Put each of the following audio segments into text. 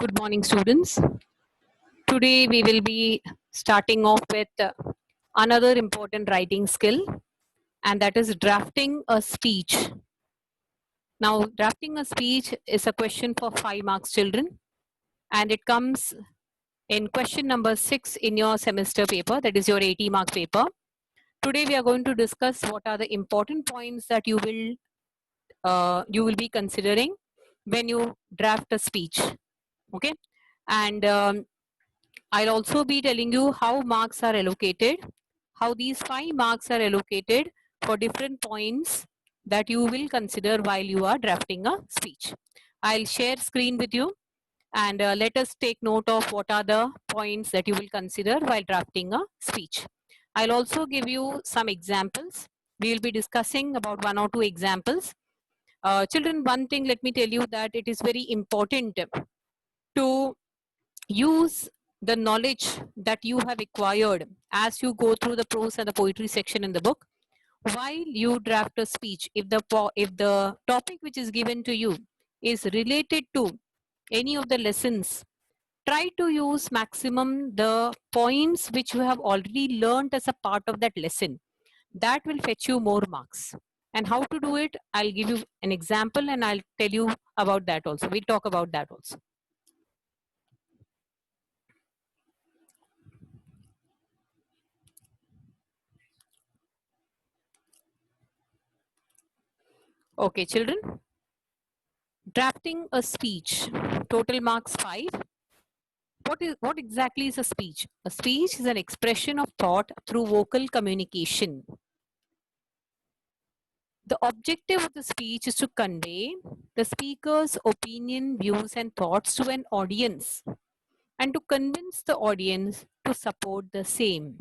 Good morning, students. Today we will be starting off with another important writing skill, and that is drafting a speech. Now, drafting a speech is a question for 5 marks, children, and it comes in question number 6 in your semester paper, that is your 80-mark paper. Today we are going to discuss what are the important points that you will be considering when you draft a speech. Okay, and I'll also be telling you how marks are allocated, how these 5 marks are allocated for different points that you will consider while you are drafting a speech. I'll share screen with you and let us take note of what are the points that you will consider while drafting a speech. I'll also give you some examples. We will be discussing about 1 or 2 examples. Children, one thing let me tell you that it is very important to use the knowledge that you have acquired as you go through the prose and the poetry section in the book while you draft a speech. If the topic which is given to you is related to any of the lessons, try to use maximum the points which you have already learned as a part of that lesson. That will fetch you more marks. And how to do it, I'll give you an example and I'll tell you about that also. We'll talk about that also. Okay, children. Drafting a speech, total marks 5. What exactly is a speech? A speech is an expression of thought through vocal communication. The objective of the speech is to convey the speaker's opinion, views, and thoughts to an audience and to convince the audience to support the same.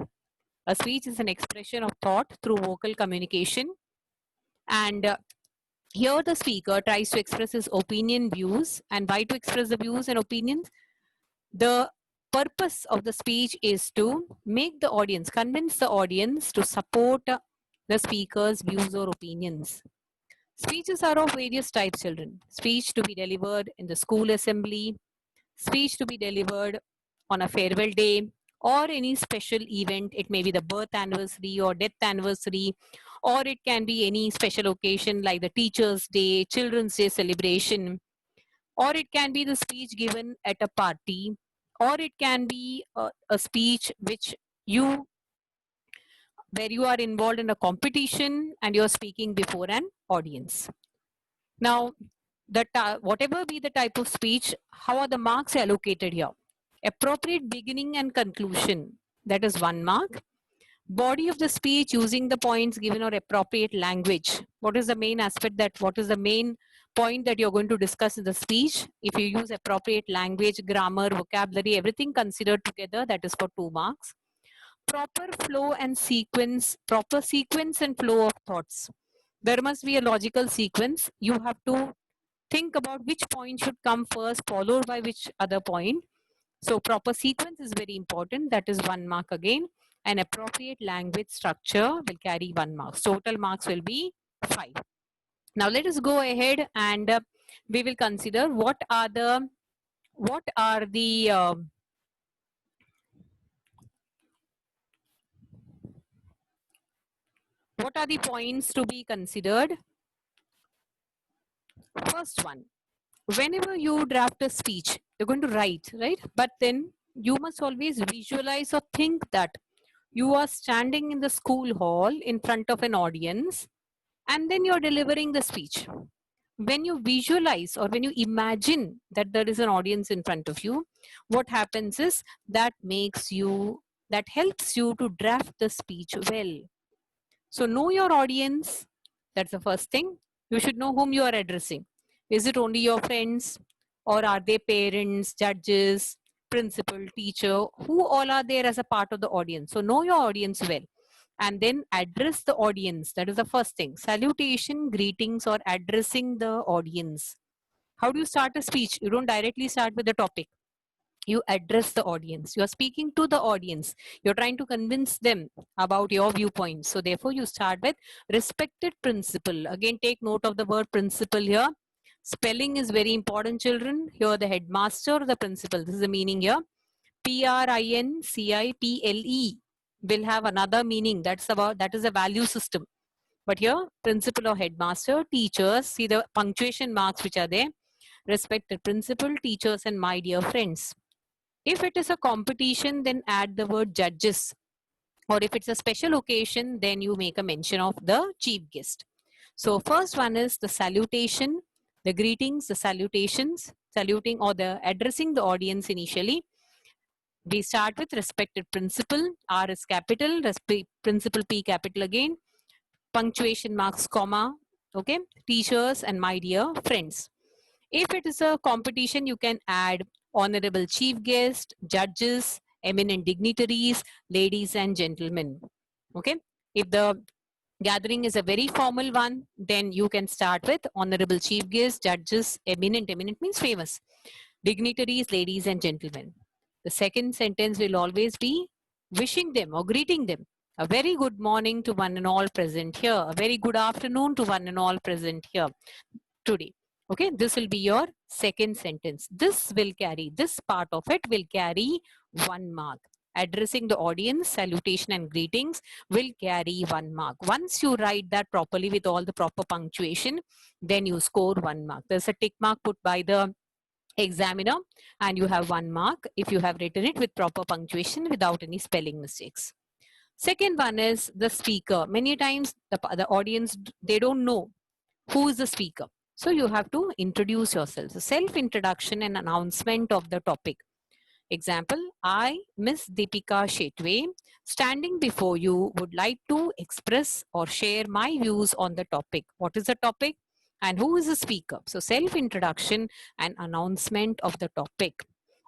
A speech is an expression of thought through vocal communication, and here the speaker tries to express his opinion, views, and why to express the views and opinions? The purpose of the speech is to make the audience, convince the audience to support the speaker's views or opinions. Speeches are of various types, children. Speech to be delivered in the school assembly, speech to be delivered on a farewell day, or any special event. It may be the birth anniversary or death anniversary, or it can be any special occasion like the Teacher's Day, Children's Day celebration, or it can be the speech given at a party, or it can be a speech where you are involved in a competition and you're speaking before an audience. Now, whatever be the type of speech, how are the marks allocated here? Appropriate beginning and conclusion, that is 1 mark. Body of the speech using the points given or appropriate language. What is the main aspect what is the main point that you're going to discuss in the speech? If you use appropriate language, grammar, vocabulary, everything considered together, that is for 2 marks. Proper flow and sequence, proper sequence and flow of thoughts. There must be a logical sequence. You have to think about which point should come first, followed by which other point. So proper sequence is very important. That is 1 mark again. An appropriate language structure will carry 1 mark. Total marks will be 5. Now let us go ahead and we will consider what are the points to be considered. First one, whenever you draft a speech, you're going to write, right? But then you must always visualize or think that you are standing in the school hall in front of an audience and then you're delivering the speech. When you visualize or when you imagine that there is an audience in front of you, what happens is that helps you to draft the speech well. So know your audience. That's the first thing. You should know whom you are addressing. Is it only your friends, or are they parents, judges, principal, teacher? Who all are there as a part of the audience? So know your audience well. And then address the audience. That is the first thing. Salutation, greetings, or addressing the audience. How do you start a speech? You don't directly start with the topic. You address the audience. You are speaking to the audience. You're trying to convince them about your viewpoints. So therefore, you start with respected principal. Again, take note of the word principal here. Spelling is very important, children. Here the headmaster, the principal. This is the meaning here. Principle will have another meaning. That is a value system. But here, principal or headmaster, teachers, see the punctuation marks which are there. Respected principal, teachers, and my dear friends. If it is a competition, then add the word judges. Or if it's a special occasion, then you make a mention of the chief guest. So first one is the salutation, the greetings, the salutations, saluting or the addressing the audience initially. We start with respected principal, R is capital, principal P capital again, punctuation marks, comma, okay, teachers and my dear friends. If it is a competition, you can add honorable chief guest, judges, eminent dignitaries, ladies and gentlemen. Okay. If the gathering is a very formal one, then you can start with honorable chief guest, judges, eminent. Eminent means famous. Dignitaries, ladies and gentlemen. The second sentence will always be wishing them or greeting them. A very good morning to one and all present here. A very good afternoon to one and all present here today. Okay, this will be your second sentence. This part of it will carry 1 mark. Addressing the audience, salutation and greetings will carry 1 mark. Once you write that properly with all the proper punctuation, then you score 1 mark. There's a tick mark put by the examiner and you have 1 mark if you have written it with proper punctuation without any spelling mistakes. Second one is the speaker. Many times the audience, they don't know who is the speaker. So you have to introduce yourself. So self-introduction and announcement of the topic. Example, I, Miss Deepika Shetwe, standing before you, would like to express or share my views on the topic. What is the topic? And who is the speaker? So self-introduction and announcement of the topic.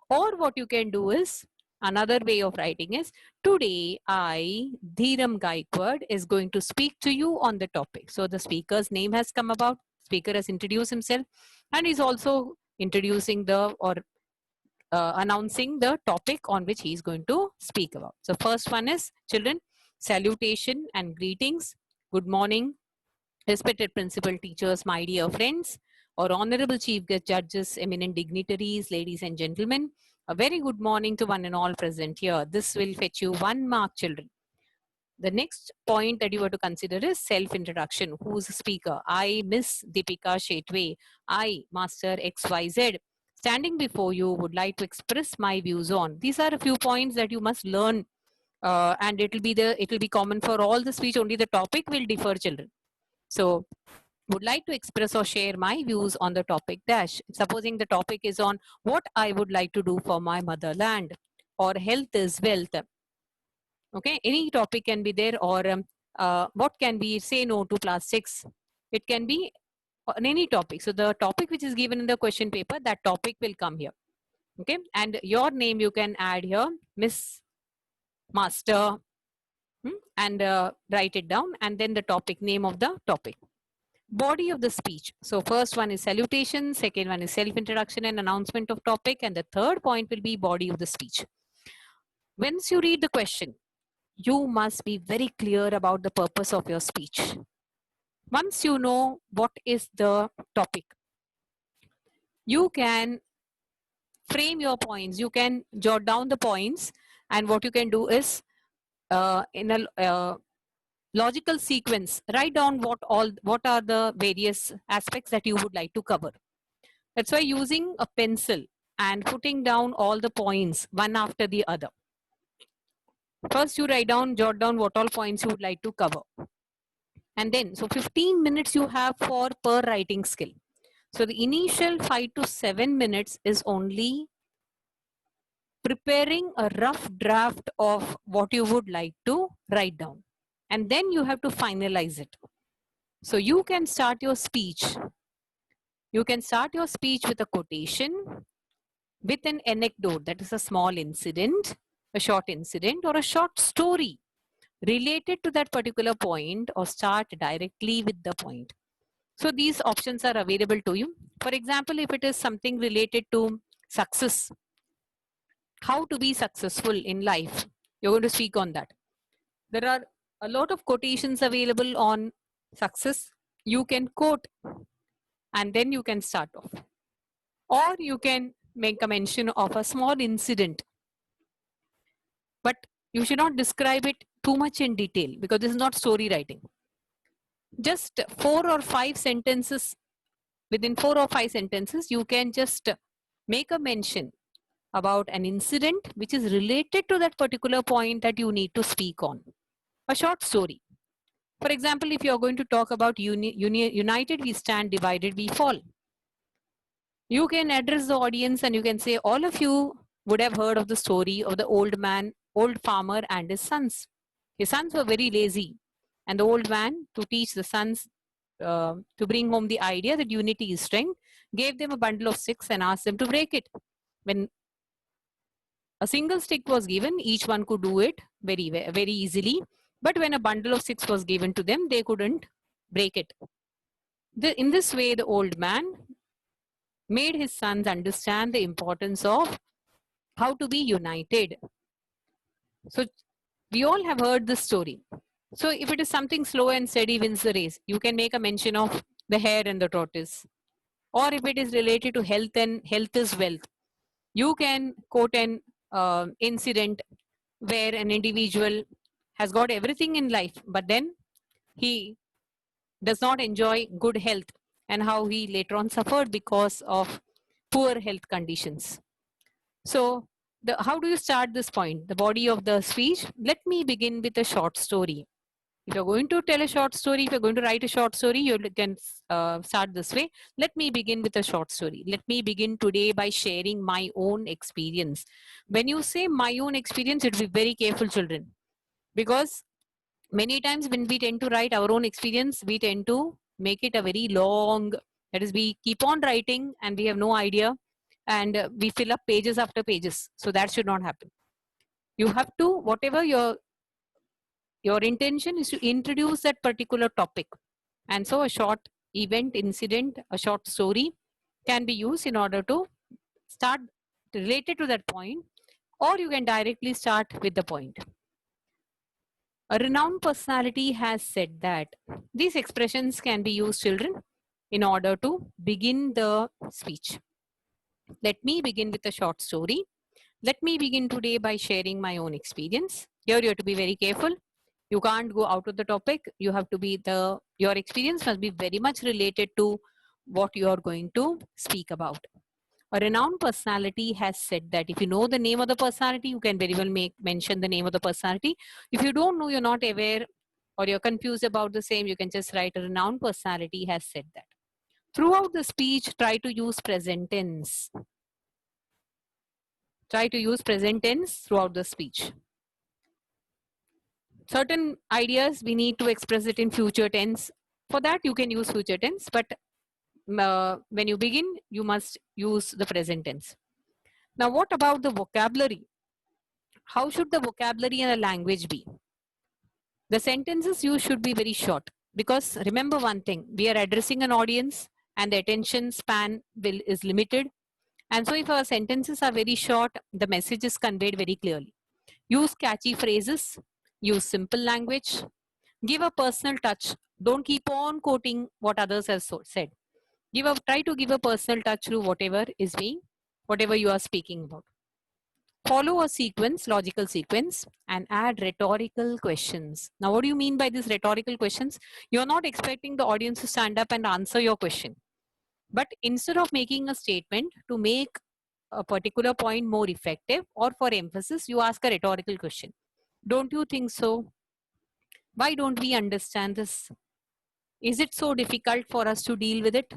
Or what you can do is, another way of writing is, today I, Dhiram Gaikwad, is going to speak to you on the topic. So the speaker's name has come about, speaker has introduced himself, and he's also introducing announcing the topic on which he is going to speak about. So first one is, children, salutation and greetings. Good morning, respected principal, teachers, my dear friends, or honorable chief guest, judges, eminent dignitaries, ladies and gentlemen. A very good morning to one and all present here. This will fetch you 1 mark, children. The next point that you have to consider is self-introduction. Who's the speaker? I, Miss Deepika Shetwe. I, Master XYZ, standing before you, would like to express my views on. These are a few points that you must learn, and it will be common for all the speech. Only the topic will differ, children. So, would like to express or share my views on the topic dash. Supposing the topic is on what I would like to do for my motherland, or health is wealth. Okay, any topic can be there, or what can we say no to plastics? It can be on any topic. So the topic which is given in the question paper, that topic will come here. Okay, and your name you can add here, Miss Master, and write it down, and then the topic, name of the topic. Body of the speech. So first one is salutation, second one is self-introduction and announcement of topic, and the third point will be body of the speech. Once you read the question, you must be very clear about the purpose of your speech. Once you know what is the topic, you can frame your points. You can jot down the points, and what you can do is, in a logical sequence, write down what are the various aspects that you would like to cover. That's why using a pencil and putting down all the points one after the other. First you jot down what all points you would like to cover. And then, so 15 minutes you have for per writing skill. So the initial 5 to 7 minutes is only preparing a rough draft of what you would like to write down. And then you have to finalize it. So you can start your speech. You can start your speech with a quotation, with an anecdote, that is a small incident, a short incident, or a short story related to that particular point, or start directly with the point. So these options are available to you. For example, if it is something related to success, how to be successful in life, you're going to speak on that. There are a lot of quotations available on success. You can quote and then you can start off. Or you can make a mention of a small incident, but you should not describe it too much in detail because this is not story writing. Just 4 or 5 sentences, within 4 or 5 sentences, you can just make a mention about an incident which is related to that particular point that you need to speak on. A short story. For example, if you are going to talk about united we stand, divided we fall, you can address the audience and you can say, all of you would have heard of the story of the old farmer and his sons. His sons were very lazy, and the old man, to teach the sons to bring home the idea that unity is strength, gave them a bundle of sticks and asked them to break it. When a single stick was given, each one could do it very easily. But when a bundle of sticks was given to them, they couldn't break it. In this way, the old man made his sons understand the importance of how to be united. So we all have heard this story. So if it is something slow and steady wins the race, you can make a mention of the hare and the tortoise. Or if it is related to health and health is wealth, you can quote an incident where an individual has got everything in life, but then he does not enjoy good health, and how he later on suffered because of poor health conditions. So, how do you start this point? The body of the speech. Let me begin with a short story. If you're going to tell a short story, if you're going to write a short story, you can start this way. Let me begin with a short story. Let me begin today by sharing my own experience. When you say my own experience, it will be very careful, children, because many times when we tend to write our own experience, we tend to make it a very long, that is, we keep on writing and we have no idea, and we fill up pages after pages. So that should not happen. You have to, whatever your intention is, to introduce that particular topic. And so a short event, incident, a short story can be used in order to start related to that point, or you can directly start with the point. A renowned personality has said that these expressions can be used, children, in order to begin the speech. Let me begin with a short story. Let me begin today by sharing my own experience. Here you have to be very careful. You can't go out of the topic. You have to be your experience must be very much related to what you are going to speak about. A renowned personality has said that if you know the name of the personality, you can very well mention the name of the personality. If you don't know, you're not aware, or you're confused about the same, you can just write a renowned personality has said that. Throughout the speech, try to use present tense. Try to use present tense throughout the speech. Certain ideas we need to express it in future tense. For that, you can use future tense, but when you begin, you must use the present tense. Now, what about the vocabulary? How should the vocabulary and the language be? The sentences used should be very short, because remember one thing, we are addressing an audience and the attention span is limited. And so if our sentences are very short, the message is conveyed very clearly. Use catchy phrases, use simple language, give a personal touch. Don't keep on quoting what others have said. Try to give a personal touch to whatever you are speaking about. Follow a sequence, logical sequence, and add rhetorical questions. Now, what do you mean by these rhetorical questions? You're not expecting the audience to stand up and answer your question. But instead of making a statement to make a particular point more effective or for emphasis, you ask a rhetorical question. Don't you think so? Why don't we understand this? Is it so difficult for us to deal with it?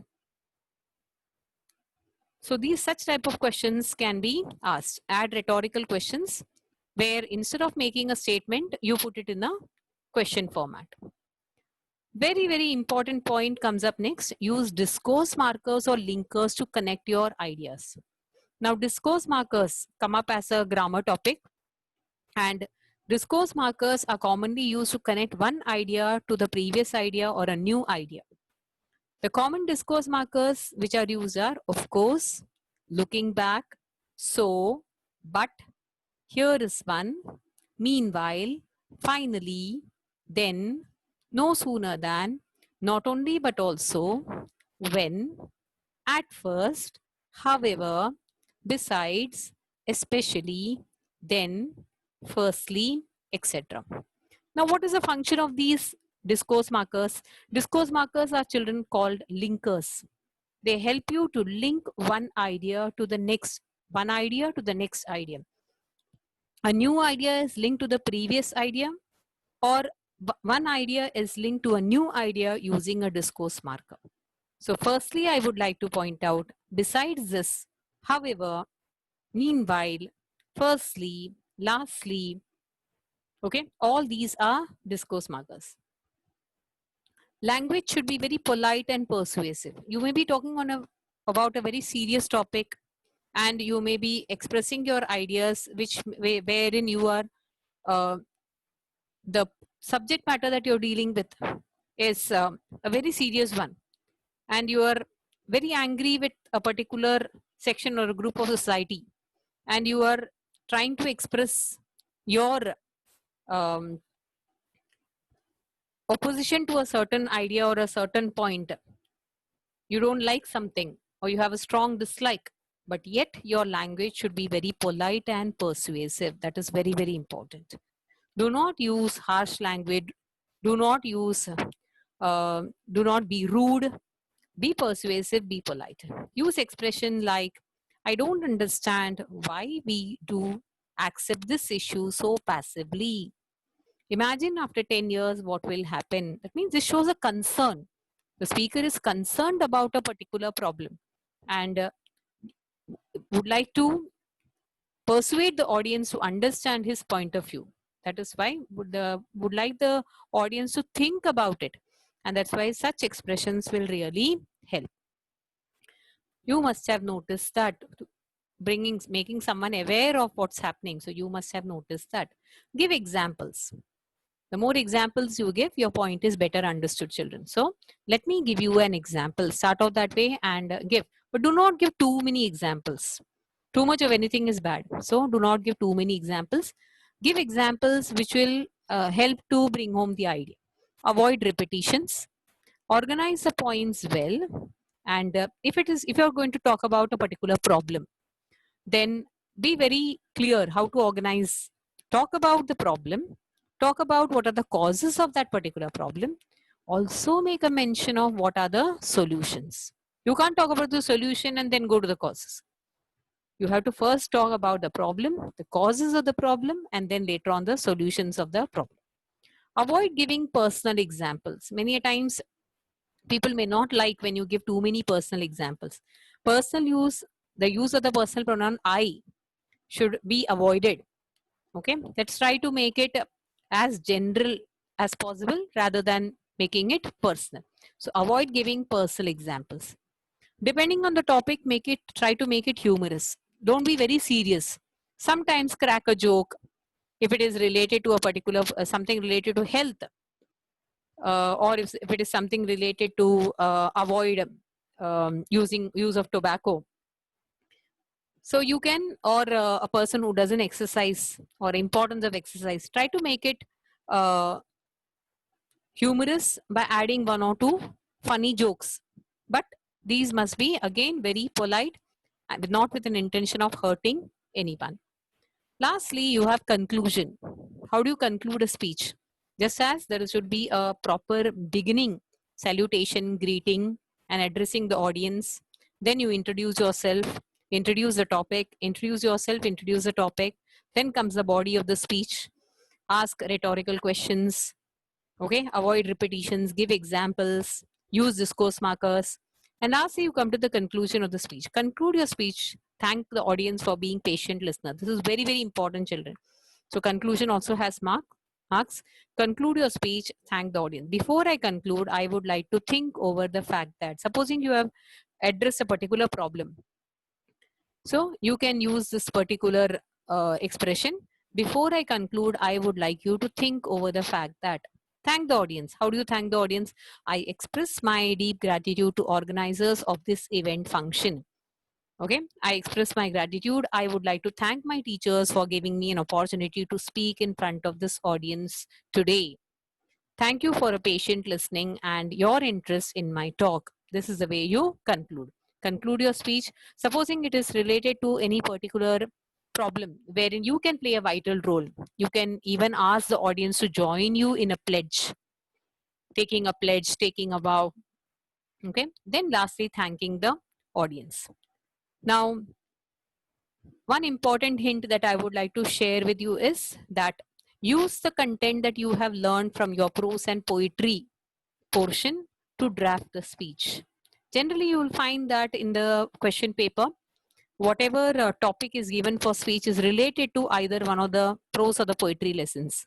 So these such type of questions can be asked. Add rhetorical questions where instead of making a statement, you put it in a question format. Very, very important point comes up next. Use discourse markers or linkers to connect your ideas. Now, discourse markers come up as a grammar topic, and discourse markers are commonly used to connect one idea to the previous idea or a new idea. The common discourse markers which are used are, of course, looking back, so, but, here is one, meanwhile, finally, then, no sooner than, not only but also, when, at first, however, besides, especially, then, firstly, etc. Now, what is the function of these discourse markers? Discourse markers are children called linkers. They help you to link one idea to the next, one idea to the next idea. A new idea is linked to the previous idea, or one idea is linked to a new idea using a discourse marker. So firstly, I would like to point out, besides this, however, meanwhile, firstly, lastly, okay, all these are discourse markers. Language should be very polite and persuasive. You may be talking about a very serious topic, and you may be expressing your ideas wherein you are uh, the subject matter that you're dealing with is a very serious one, and you are very angry with a particular section or a group of society, and you are trying to express your um, opposition to a certain idea or a certain point. You don't like something, or you have a strong dislike, but yet your language should be very polite and persuasive. That is very, very important. Do not use harsh language. Do not use, do not be rude. Be persuasive, be polite. Use expression like, I don't understand why we do accept this issue so passively. Imagine after 10 years what will happen. That means this shows a concern. The speaker is concerned about a particular problem and would like to persuade the audience to understand his point of view. That is why would like the audience to think about it. And that's why such expressions will really help. You must have noticed that making someone aware of what's happening. So you must have noticed that. Give examples. The more examples you give, your point is better understood, children. So let me give you an example. Start off that way and give. But do not give too many examples. Too much of anything is bad. So do not give too many examples. Give examples which will help to bring home the idea. Avoid repetitions. Organize the points well. And if you're going to talk about a particular problem, then be very clear how to organize. Talk about the problem, talk about what are the causes of that particular problem, also make a mention of what are the solutions. You can't talk about the solution and then go to the causes. You have to first talk about the problem, the causes of the problem, and then later on the solutions of the problem. Avoid giving personal examples. Many a times people may not like when you give too many personal examples. Personal use, the use of the personal pronoun I should be avoided. Okay, let's try to make it as general as possible rather than making it personal. So avoid giving personal examples. Depending on the topic, try to make it humorous. Don't be very serious. Sometimes crack a joke if it is related to a particular something related to health, or if it is something related to avoid use of tobacco. So you can, or a person who doesn't exercise, or importance of exercise, try to make it uh, humorous by adding one or two funny jokes. But these must be again very polite and not with an intention of hurting anyone. Lastly, you have conclusion. How do you conclude a speech? Just as there should be a proper beginning, salutation, greeting, and addressing the audience. Then you introduce yourself, introduce the topic, introduce yourself, introduce the topic. Then comes the body of the speech. Ask rhetorical questions. Okay, avoid repetitions, give examples, use discourse markers. And lastly, you come to the conclusion of the speech. Conclude your speech. Thank the audience for being patient listener. This is very, very important, children. So conclusion also has marks. Conclude your speech, thank the audience. Before I conclude, I would like to think over the fact that supposing you have addressed a particular problem. So you can use this particular expression. Before I conclude, I would like you to think over the fact that thank the audience. How do you thank the audience? I express my deep gratitude to organizers of this event function. Okay, I express my gratitude. I would like to thank my teachers for giving me an opportunity to speak in front of this audience today. Thank you for a patient listening and your interest in my talk. This is the way you conclude. Conclude your speech. Supposing it is related to any particular problem wherein you can play a vital role. You can even ask the audience to join you in a pledge, taking a pledge, taking a vow. Okay. Then lastly, thanking the audience. Now, one important hint that I would like to share with you is that use the content that you have learned from your prose and poetry portion to draft the speech. Generally, you will find that in the question paper, whatever topic is given for speech is related to either one of the prose or the poetry lessons.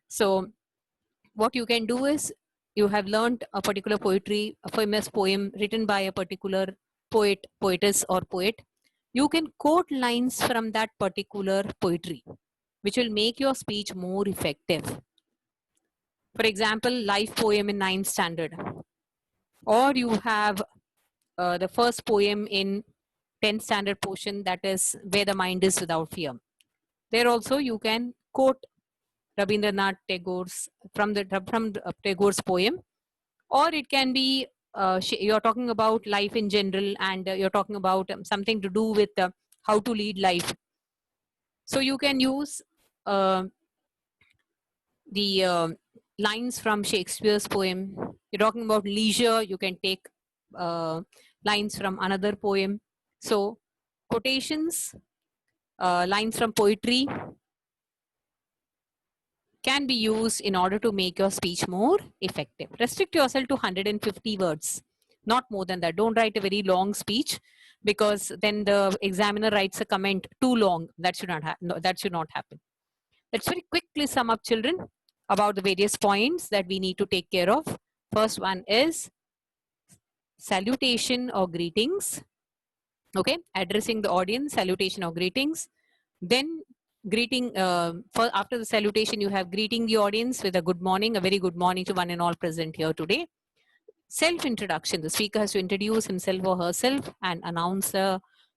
So what you can do is, you have learned a particular poetry, a famous poem written by a particular poet, poetess or poet. You can quote lines from that particular poetry, which will make your speech more effective. For example, life poem in 9th standard, or you have the first poem in 10th standard portion, that is Where the Mind is Without Fear. There also you can quote Rabindranath Tagore's from Tagore's poem, or it can be you're talking about life in general, and you're talking about something to do with how to lead life. So you can use uh, the lines from Shakespeare's poem. You're talking about leisure, you can take lines from another poem. So quotations, lines from poetry can be used in order to make your speech more effective. Restrict yourself to 150 words, not more than that. Don't write a very long speech, because then the examiner writes a comment too long. That should not no, that should not happen. Let's very quickly sum up, children, about the various points that we need to take care of. First one is salutation or greetings. Okay, addressing the audience, salutation or greetings. Then greeting, after the salutation, you have greeting the audience with a good morning, a very good morning to one and all present here today. Self-introduction, the speaker has to introduce himself or herself and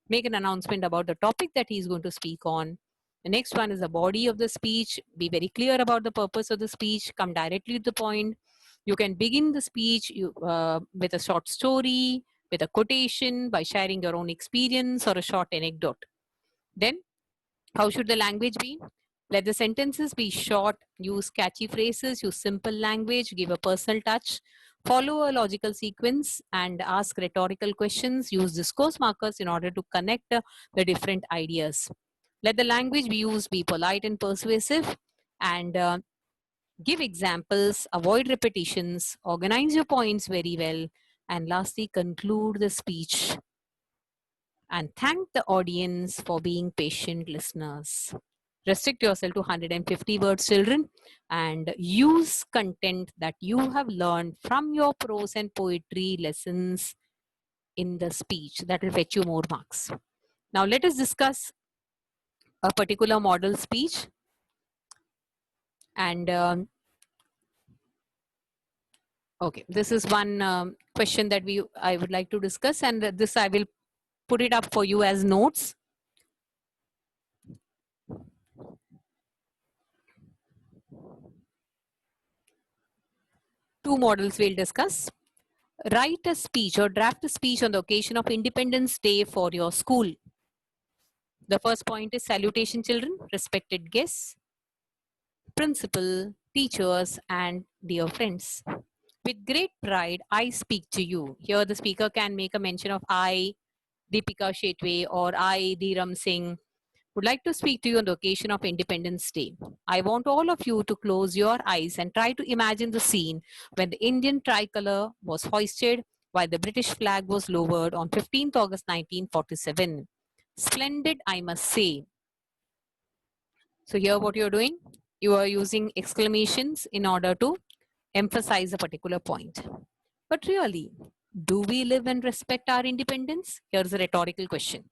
make an announcement about the topic that he is going to speak on. The next one is the body of the speech. Be very clear about the purpose of the speech, come directly to the point. You can begin the speech with a short story, with a quotation, by sharing your own experience or a short anecdote. Then, how should the language be? Let the sentences be short, use catchy phrases, use simple language, give a personal touch, follow a logical sequence, and ask rhetorical questions. Use discourse markers in order to connect the different ideas. Let the language we use be polite and persuasive, and give examples, avoid repetitions, organize your points very well, and lastly, conclude the speech and thank the audience for being patient listeners. Restrict yourself to 150 words, children, and use content that you have learned from your prose and poetry lessons in the speech. That will fetch you more marks. Now, let us discuss a particular model speech. And okay, this is one question that I would like to discuss, and this I will put it up for you as notes. Two models we'll discuss. Write a speech or draft a speech on the occasion of Independence Day for your school. The first point is salutation, children, respected guests, principal, teachers, and dear friends. With great pride, I speak to you. Here, the speaker can make a mention of I, Deepika Shetwe, or I, Dhiram Singh, would like to speak to you on the occasion of Independence Day. I want all of you to close your eyes and try to imagine the scene when the Indian tricolor was hoisted while the British flag was lowered on 15th August 1947. Splendid, I must say. So here what you're doing, you are using exclamations in order to emphasize a particular point. But really, do we live and respect our independence? Here's a rhetorical question.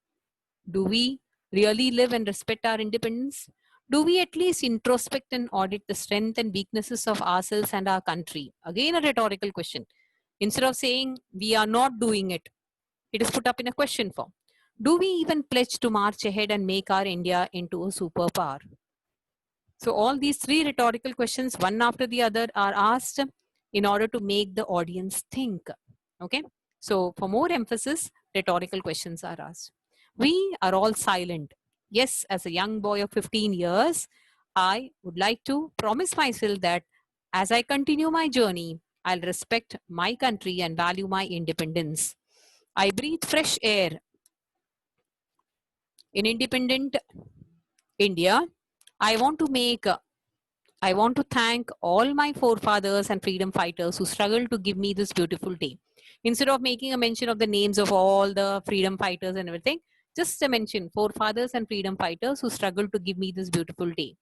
Do we really live and respect our independence? Do we at least introspect and audit the strength and weaknesses of ourselves and our country? Again, a rhetorical question. Instead of saying we are not doing it, it is put up in a question form. Do we even pledge to march ahead and make our India into a superpower? So all these three rhetorical questions, one after the other, are asked in order to make the audience think. Okay. So for more emphasis, rhetorical questions are asked. We are all silent. Yes, as a young boy of 15 years, I would like to promise myself that as I continue my journey, I'll respect my country and value my independence. I breathe fresh air in independent India. I want to make I want to thank all my forefathers and freedom fighters who struggled to give me this beautiful day. Instead of making a mention of the names of all the freedom fighters and everything, just a mention forefathers and freedom fighters who struggled to give me this beautiful day.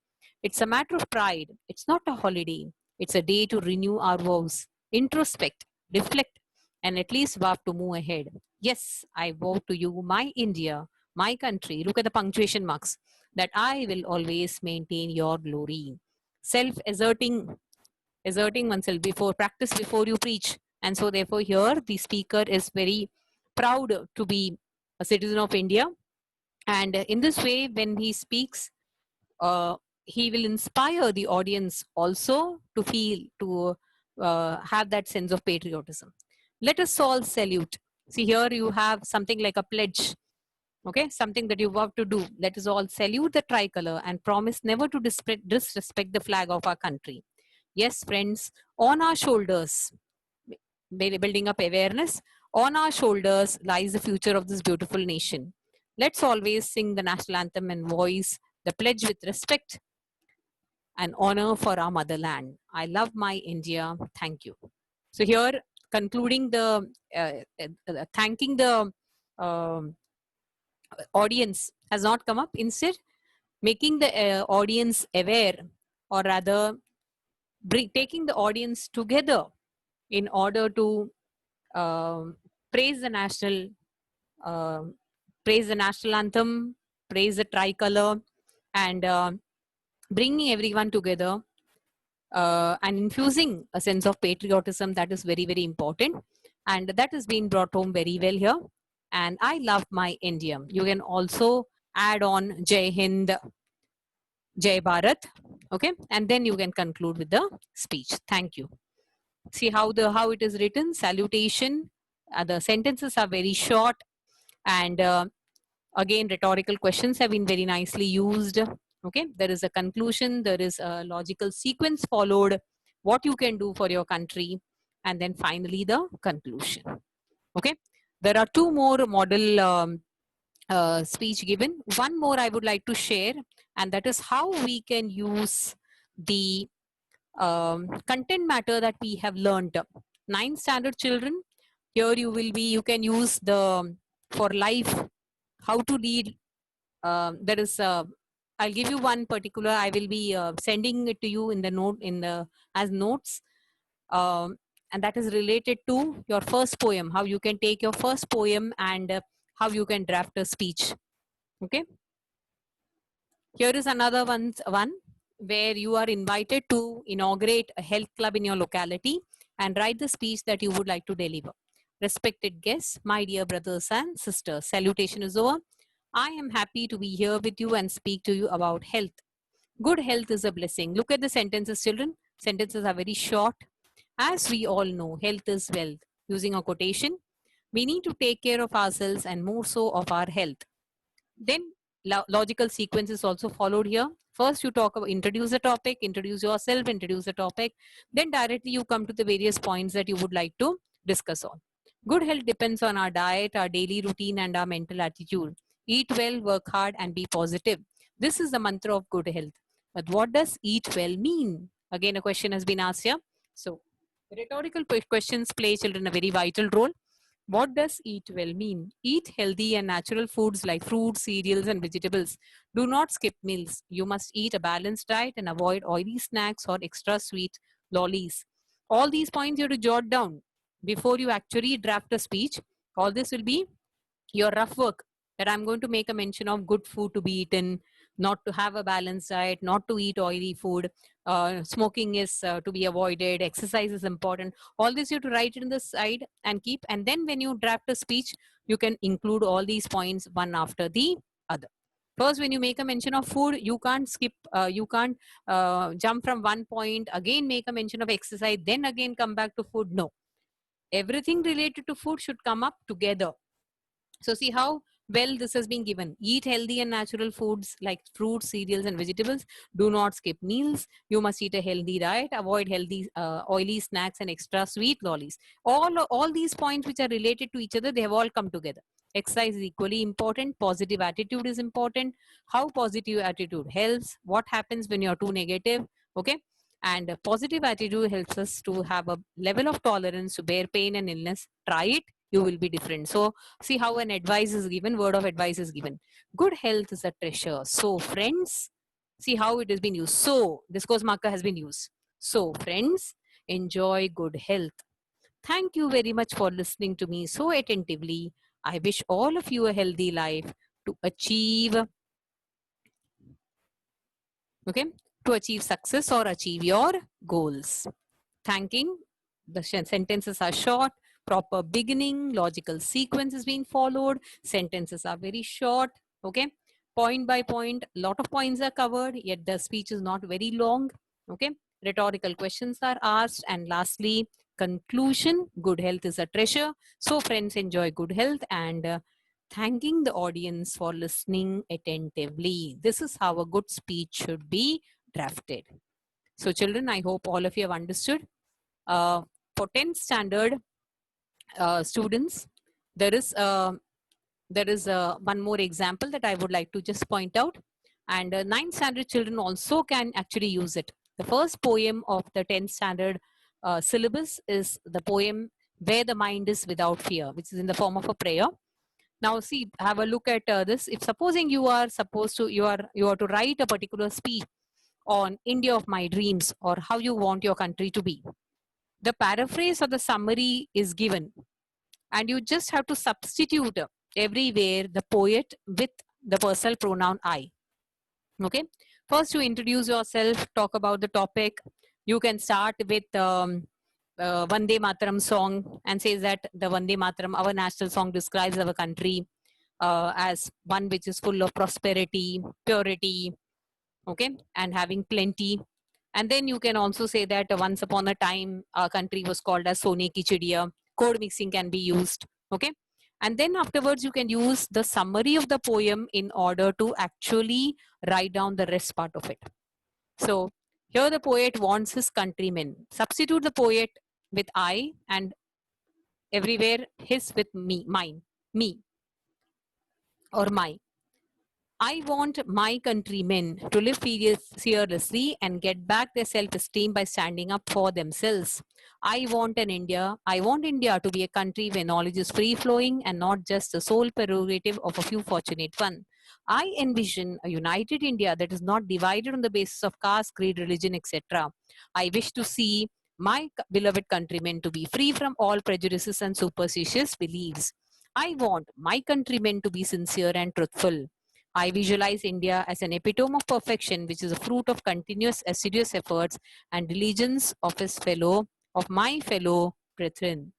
It's a matter of pride. It's not a holiday. It's a day to renew our vows, introspect, reflect, and at least vow to move ahead. Yes, I vow to you, my India, my country. Look at the punctuation marks, that I will always maintain your glory. Asserting oneself, before practice before you preach. And so therefore here the speaker is very proud to be a citizen of India. And in this way, when he speaks, uh, he will inspire the audience also to feel, to have that sense of patriotism. Let us all salute. See, here you have something like a pledge, okay, something that you have to do. Let us all salute the tricolor and promise never to disrespect the flag of our country. Yes, friends, on our shoulders, building up awareness, on our shoulders lies the future of this beautiful nation. Let's always sing the national anthem and voice the pledge with respect and honor for our motherland. I love my India. Thank you. So here, concluding the thanking the um audience has not come up. Instead, making the audience aware, or rather, taking the audience together in order to um praise the national, um praise the national anthem, praise the tricolor, and bringing everyone together and infusing a sense of patriotism, that is very, very important. And that has been brought home very well here. And I love my India. You can also add on Jai Hind, Jai Bharat. Okay. And then you can conclude with the speech. Thank you. See how it is written. Salutation. The sentences are very short, and again, rhetorical questions have been very nicely used. Okay, there is a conclusion, there is a logical sequence followed, what you can do for your country, and then finally the conclusion. Okay, there are two more model speech given. One more I would like to share, and that is how we can use the content matter that we have learned. 9th standard children, here you can use the for life, how to lead. There is I'll give you one particular. I will be sending it to you in the note, in the as notes, um, and that is related to your first poem. How you can take your first poem and how you can draft a speech. Okay. Here is another one where you are invited to inaugurate a health club in your locality and write the speech that you would like to deliver. Respected guests, my dear brothers and sisters, salutation is over. I am happy to be here with you and speak to you about health. Good health is a blessing. Look at the sentences, children. Sentences are very short. As we all know, health is wealth. Using a quotation, we need to take care of ourselves and more so of our health. Then logical sequence is also followed here. First, you talk about, introduce the topic, introduce yourself, introduce the topic. Then directly you come to the various points that you would like to discuss on. Good health depends on our diet, our daily routine, and our mental attitude. Eat well, work hard, and be positive. This is the mantra of good health. But what does eat well mean? Again, a question has been asked here. So, rhetorical questions play, children, a very vital role. What does eat well mean? Eat healthy and natural foods like fruits, cereals, and vegetables. Do not skip meals. You must eat a balanced diet and avoid oily snacks or extra sweet lollies. All these points you have to jot down before you actually draft a speech. All this will be your rough work, that I'm going to make a mention of good food to be eaten, not to have a balanced diet, not to eat oily food, smoking is to be avoided, exercise is important. All this you have to write it in the side and keep. And then when you draft a speech, you can include all these points one after the other. First, when you make a mention of food, you can't skip, you can't jump from one point, again make a mention of exercise, then again come back to food. No. Everything related to food should come up together. So see how well this has been given. Eat healthy and natural foods like fruits, cereals, and vegetables. Do not skip meals. You must eat a healthy diet. Avoid healthy oily snacks and extra sweet lollies. All these points which are related to each other, they have all come together. Exercise is equally important. Positive attitude is important. How positive attitude helps. What happens when you're too negative? Okay. And a positive attitude helps us to have a level of tolerance to bear pain and illness. Try it, you will be different. So see how an advice is given, word of advice is given. Good health is a treasure. So friends, see how it has been used. So discourse marker has been used. So friends, enjoy good health. Thank you very much for listening to me so attentively. I wish all of you a healthy life to achieve, okay, to achieve success or achieve your goals. Thanking. The sentences are short, proper beginning, logical sequence is being followed, sentences are very short, okay? Point by point, lot of points are covered, yet the speech is not very long, okay? Rhetorical questions are asked, and lastly, conclusion, good health is a treasure. So friends, enjoy good health and thanking the audience for listening attentively. This is how a good speech should be drafted. So children, I hope all of you have understood. For 10th standard students, there is one more example that I would like to just point out, and 9th standard children also can actually use it. The first poem of the 10th standard syllabus is the poem "Where the Mind is Without Fear," which is in the form of a prayer. Now, see, have a look at this. If supposing you are to write a particular speech on India of my dreams, or how you want your country to be, the paraphrase or the summary is given, and you just have to substitute everywhere the poet with the personal pronoun I. Okay, first you introduce yourself, talk about the topic. You can start with Vande Mataram song and says that the Vande Mataram, our national song, describes our country as one which is full of prosperity, purity, okay, and having plenty. And then you can also say that once upon a time our country was called as Sone ki Chidiya. Code mixing can be used, okay. And then afterwards you can use the summary of the poem in order to actually write down the rest part of it. So here the poet wants his countrymen. Substitute the poet with I, and everywhere his with me, mine, me or my. I want my countrymen to live fearlessly and get back their self-esteem by standing up for themselves. I want India to be a country where knowledge is free-flowing and not just the sole prerogative of a few fortunate ones. I envision a united India that is not divided on the basis of caste, creed, religion, etc. I wish to see my beloved countrymen to be free from all prejudices and superstitious beliefs. I want my countrymen to be sincere and truthful. I visualize India as an epitome of perfection, which is a fruit of continuous assiduous efforts and diligence of my fellow brethren.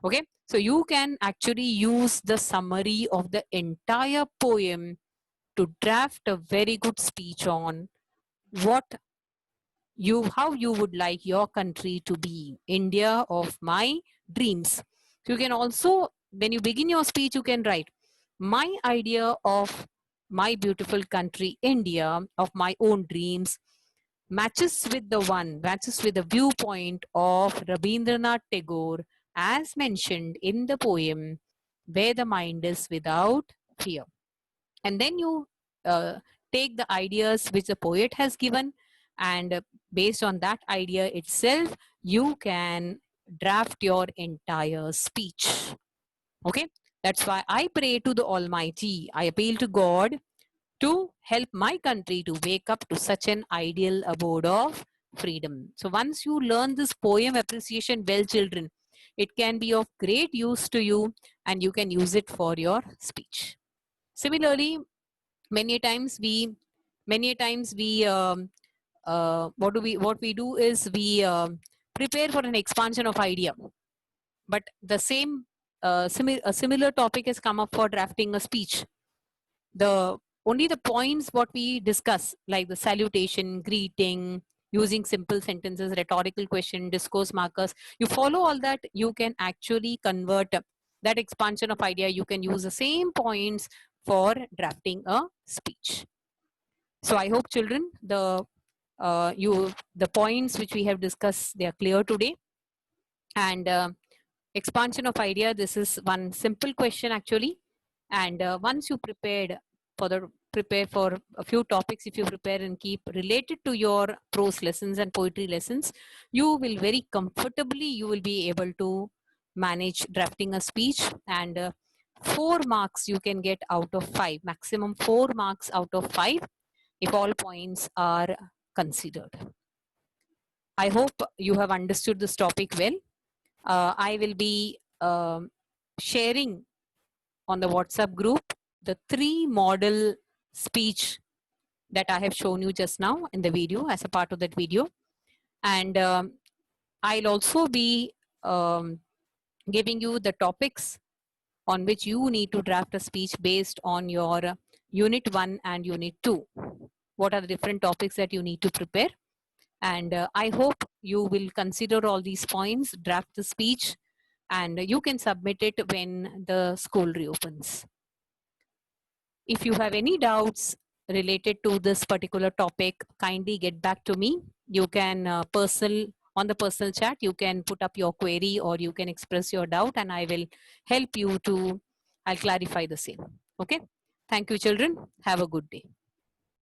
Okay, so you can actually use the summary of the entire poem to draft a very good speech on what how you would like your country to be, India of my dreams. So you can also, when you begin your speech, you can write, my idea of my beautiful country, India, of my own dreams, matches with the viewpoint of Rabindranath Tagore, as mentioned in the poem, Where the Mind is Without Fear. And then you uh, take the ideas which the poet has given, and based on that idea itself, you can draft your entire speech. Okay, that's why I pray to the Almighty, I appeal to God to help my country to wake up to such an ideal abode of freedom. So once you learn this poem appreciation well, children, it can be of great use to you, and you can use it for your speech. Similarly, many times we what we do is we prepare for an expansion of idea, but the same a similar topic has come up for drafting a speech. The only the points what we discuss, like the salutation, greeting, using simple sentences, rhetorical question, discourse markers. You follow all that, you can actually convert that expansion of idea. You can use the same points for drafting a speech. So I hope children, the points which we have discussed, they are clear today. And expansion of idea, this is one simple question actually. And once you prepare for a few topics, if you prepare and keep related to your prose lessons and poetry lessons, you will very comfortably, you will be able to manage drafting a speech. And 4 marks you can get out of 5, maximum 4 marks out of 5 if all points are considered. I hope you have understood this topic well. I will be sharing on the WhatsApp group the 3 model speech that I have shown you just now in the video as a part of that video. And I'll also be giving you the topics on which you need to draft a speech based on your Unit 1 and Unit 2. What are the different topics that you need to prepare? And I hope you will consider all these points, draft the speech, and you can submit it when the school reopens. If you have any doubts related to this particular topic, kindly get back to me. You can on the personal chat, you can put up your query or you can express your doubt, and I will help you I'll clarify the same. Okay. Thank you, children. Have a good day.